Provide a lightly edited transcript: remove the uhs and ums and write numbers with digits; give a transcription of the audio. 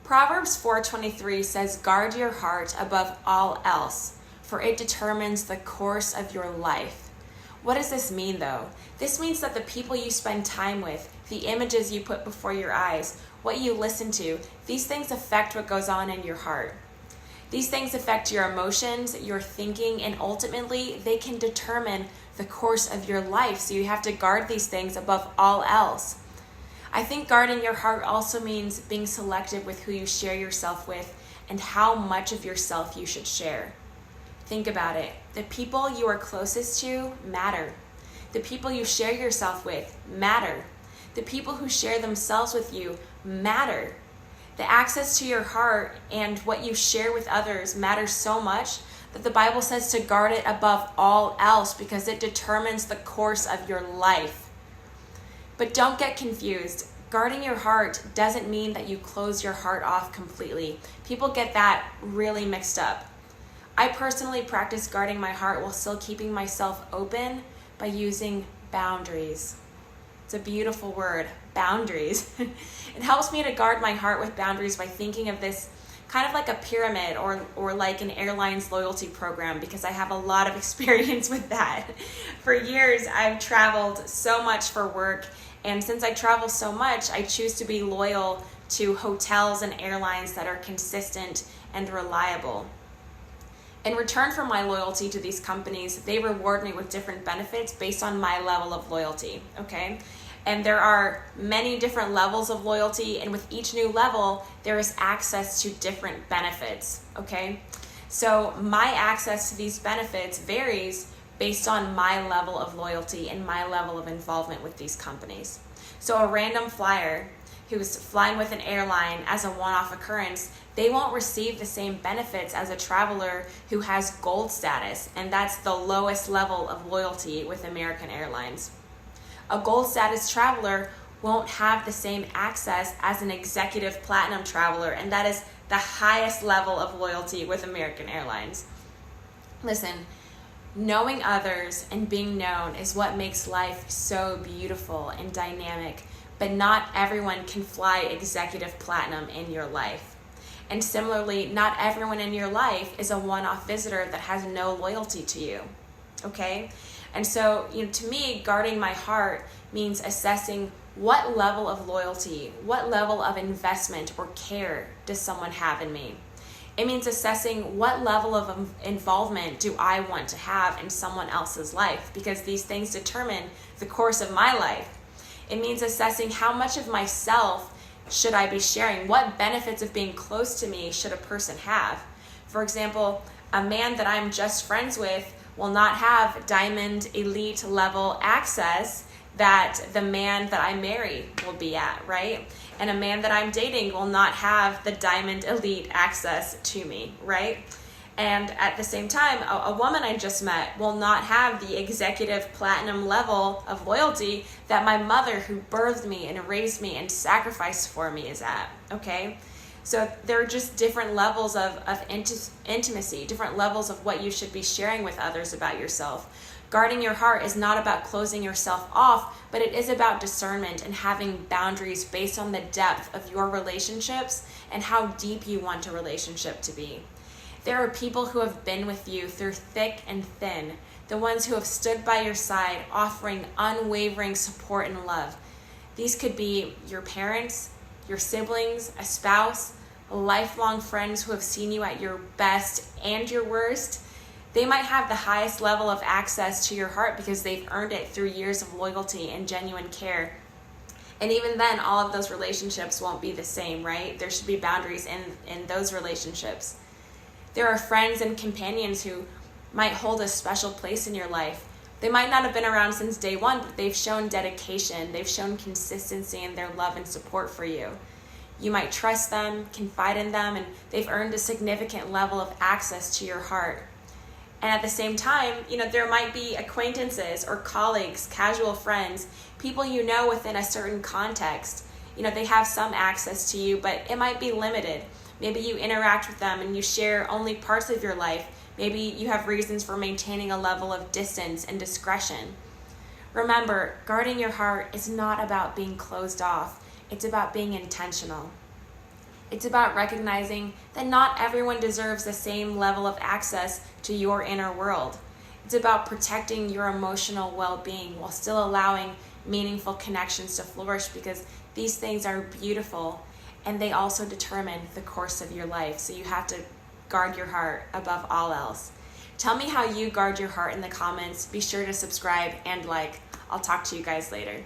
Proverbs 4:23 says, "Guard your heart above all else, for it determines the course of your life." What does this mean, though? This means that the people you spend time with, the images you put before your eyes, what you listen to, these things affect what goes on in your heart. These things affect your emotions, your thinking, and ultimately they can determine the course of your life. So you have to guard these things above all else. I think guarding your heart also means being selective with who you share yourself with and how much of yourself you should share. Think about it. The people you are closest to matter. The people you share yourself with matter. The people who share themselves with you matter. The access to your heart and what you share with others matters so much that the Bible says to guard it above all else because it determines the course of your life. But don't get confused. Guarding your heart doesn't mean that you close your heart off completely. People get that really mixed up. I personally practice guarding my heart while still keeping myself open by using boundaries. It's a beautiful word, boundaries. It helps me to guard my heart with boundaries by thinking of this kind of like a pyramid or like an airline's loyalty program, because I have a lot of experience with that. For years, I've traveled so much for work, and since I travel so much, I choose to be loyal to hotels and airlines that are consistent and reliable. In return for my loyalty to these companies, they reward me with different benefits based on my level of loyalty, okay? And there are many different levels of loyalty, and with each new level, there is access to different benefits, okay? So my access to these benefits varies based on my level of loyalty and my level of involvement with these companies. So a random flyer who is flying with an airline as a one-off occurrence, they won't receive the same benefits as a traveler who has gold status, and that's the lowest level of loyalty with American Airlines. A gold status traveler won't have the same access as an executive platinum traveler, and that is the highest level of loyalty with American Airlines. Listen, knowing others and being known is what makes life so beautiful and dynamic, but not everyone can fly executive platinum in your life. And similarly, not everyone in your life is a one-off visitor that has no loyalty to you, okay? And so, to me, guarding my heart means assessing what level of loyalty, what level of investment or care does someone have in me. It means assessing what level of involvement do I want to have in someone else's life, because these things determine the course of my life. It means assessing how much of myself should I be sharing? What benefits of being close to me should a person have? For example, a man that I'm just friends with will not have diamond elite level access that the man that I marry will be at, right? And a man that I'm dating will not have the diamond elite access to me, right? And at the same time, a woman I just met will not have the executive platinum level of loyalty that my mother, who birthed me and raised me and sacrificed for me, is at, okay? So there are just different levels of intimacy, different levels of what you should be sharing with others about yourself. Guarding your heart is not about closing yourself off, but it is about discernment and having boundaries based on the depth of your relationships and how deep you want a relationship to be. There are people who have been with you through thick and thin, the ones who have stood by your side, offering unwavering support and love. These could be your parents, your siblings, a spouse, lifelong friends who have seen you at your best and your worst. They might have the highest level of access to your heart because they've earned it through years of loyalty and genuine care. And even then, all of those relationships won't be the same, right? There should be boundaries in those relationships. There are friends and companions who might hold a special place in your life. They might not have been around since day one, but they've shown dedication, they've shown consistency in their love and support for you. You might trust them, confide in them, and they've earned a significant level of access to your heart. And at the same time, there might be acquaintances or colleagues, casual friends, people you know within a certain context. They have some access to you, but it might be limited. Maybe you interact with them and you share only parts of your life. Maybe you have reasons for maintaining a level of distance and discretion. Remember, guarding your heart is not about being closed off. It's about being intentional. It's about recognizing that not everyone deserves the same level of access to your inner world. It's about protecting your emotional well-being while still allowing meaningful connections to flourish, because these things are beautiful and they also determine the course of your life. So you have to guard your heart above all else. Tell me how you guard your heart in the comments. Be sure to subscribe and like. I'll talk to you guys later.